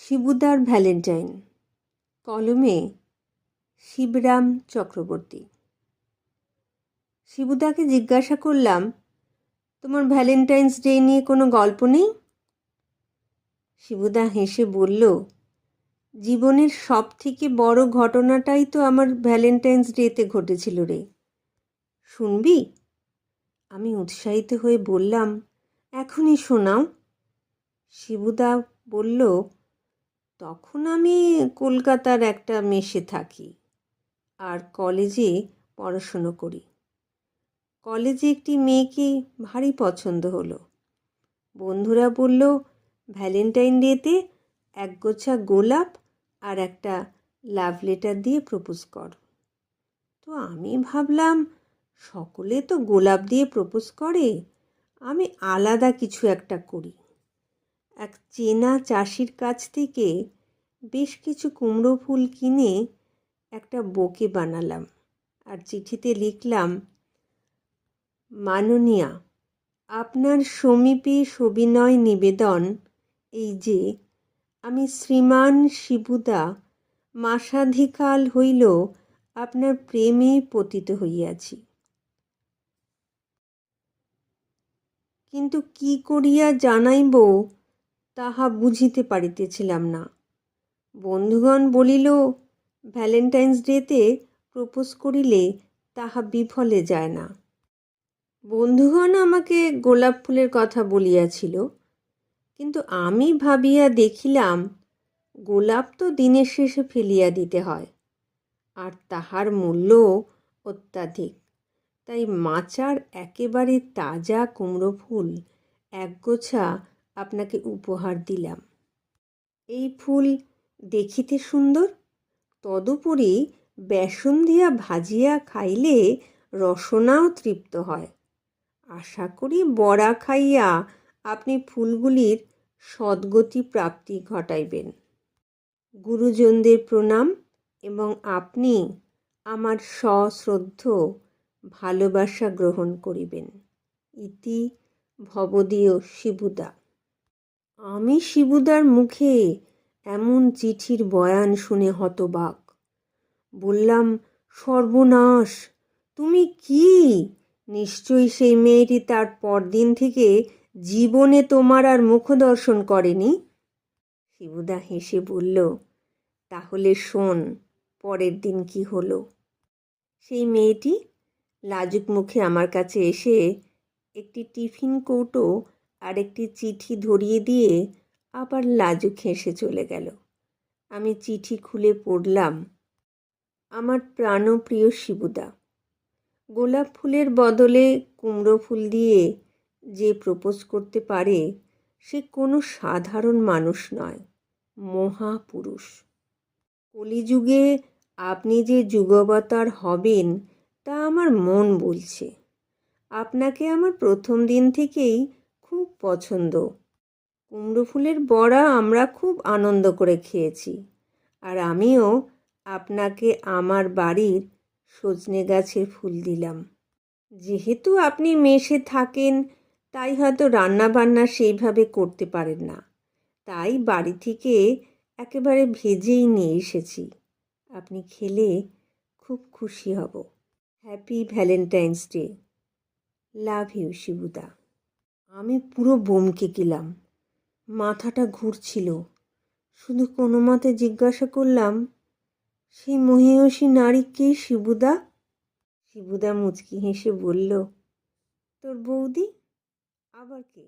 শিবুদার Valentine, কলমে শিবরাম চক্রবর্তী। শিবুদাকে জিজ্ঞাসা করলাম, তোমার ভ্যালেন্টাইন্স ডে নিয়ে কোনো গল্প নেই? শিবুদা হেসে বলল, জীবনের সব থেকে বড় ঘটনাটাই তো আমার ভ্যালেন্টাইন্স ডেতে ঘটেছিল রে, শুনবি? আমি উৎসাহিত হয়ে বললাম, এখনই শোনাও। শিবুদা বলল, তখন আমি কলকাতার একটা মেসে থাকি আর কলেজে পড়াশুনো করি। কলেজে একটি মেয়েকে ভারী পছন্দ হলো। বন্ধুরা বলল, ভ্যালেন্টাইন ডেতে একগোছা গোলাপ আর একটা লাভ লেটার দিয়ে প্রপোজ কর। তো আমি ভাবলাম, সকলে তো গোলাপ দিয়ে প্রপোজ করে, আমি আলাদা কিছু একটা করি। এক চেনা চাষির কাছ থেকে বেশ কিছু কুমড়ো ফুল কিনে একটা বোকে বানালাম আর চিঠিতে লিখলাম, মাননীয়া, আপনার সমীপে সবিনয় নিবেদন এই যে আমি শ্রীমান শিবুদা মাসাধিকাল হইল আপনার প্রেমে পতিত হইয়াছি, কিন্তু কি করিয়া জানাইব তাহা বুঝিতে পারিতেছিলাম না। বন্ধুগণ বলিল, ভ্যালেন্টাইন্স ডেতে প্রপোজ করিলে তাহা বিফলে যায় না। বন্ধুগণ আমাকে গোলাপ ফুলের কথা বলিয়াছিল, কিন্তু আমি ভাবিয়া দেখিলাম, গোলাপ তো দিনের শেষে ফেলিয়া দিতে হয়, আর তাহার মূল্য অত্যাধিক। তাই মাচার একেবারে তাজা কুমড়ো ফুল একগোছা আপনাকে উপহার দিলাম। এই ফুল দেখিতে সুন্দর, তদুপরি বেসন দিয়া ভাজিয়া খাইলে রসনাও তৃপ্ত হয়। আশা করি বড়া খাইয়া আপনি ফুলগুলির সদ্গতি প্রাপ্তি ঘটাইবেন। গুরুজনদের প্রণাম এবং আপনি আমার সশ্রদ্ধ ভালোবাসা গ্রহণ করিবেন। ইতি ভবদীয় শিবুদা। আমি শিবুদার মুখে এমন চিঠির বয়ান শুনে হতবাক। বললাম, সর্বনাশ, তুমি কি? নিশ্চয়ই সেই মেয়েটি তার পরদিন থেকে জীবনে তোমার আর মুখদর্শন করেনি। শিবুদা হেসে বলল, তাহলে শোন পরের দিন কি হলো। সেই মেয়েটি লাজুক মুখে আমার কাছে এসে একটি টিফিন কৌটো আর একটি চিঠি ধরিয়ে দিয়ে আবার লাজুক হেসে চলে গেল। আমি চিঠি খুলে পড়লাম, আমার প্রাণপ্রিয় শিবুদা, গোলাপ ফুলের বদলে কুমড়ো ফুল দিয়ে যে প্রপোজ করতে পারে সে কোনো সাধারণ মানুষ নয়, মহাপুরুষ। কলিযুগে আপনি যে যুগাবতার হবেন তা আমার মন বলছে। আপনাকে আমার প্রথম দিন থেকেই খুব পছন্দ। কুমড়ো ফুলের বড়া আমরা খুব আনন্দ করে খেয়েছি, আর আমিও আপনাকে আমার বাড়ির সজনে গাছের ফুল দিলাম। যেহেতু আপনি মেসে থাকেন তাই হয়তো রান্নাবান্না সেইভাবে করতে পারেন না, তাই বাড়ি থেকে একেবারে ভেজেই নিয়ে এসেছি। আপনি খেলে খুব খুশি হব। Happy valentine's day. Love you শিবুদা। আমি পুরো বমকে গেলাম, মাথাটা ঘুরছিল। শুধু কোনো মতে জিজ্ঞাসা করলাম, সেই মহিয়সী নারী কে শিবুদা? শিবুদা মুচকি হেসে বলল, তোর বৌদি। আবার কে?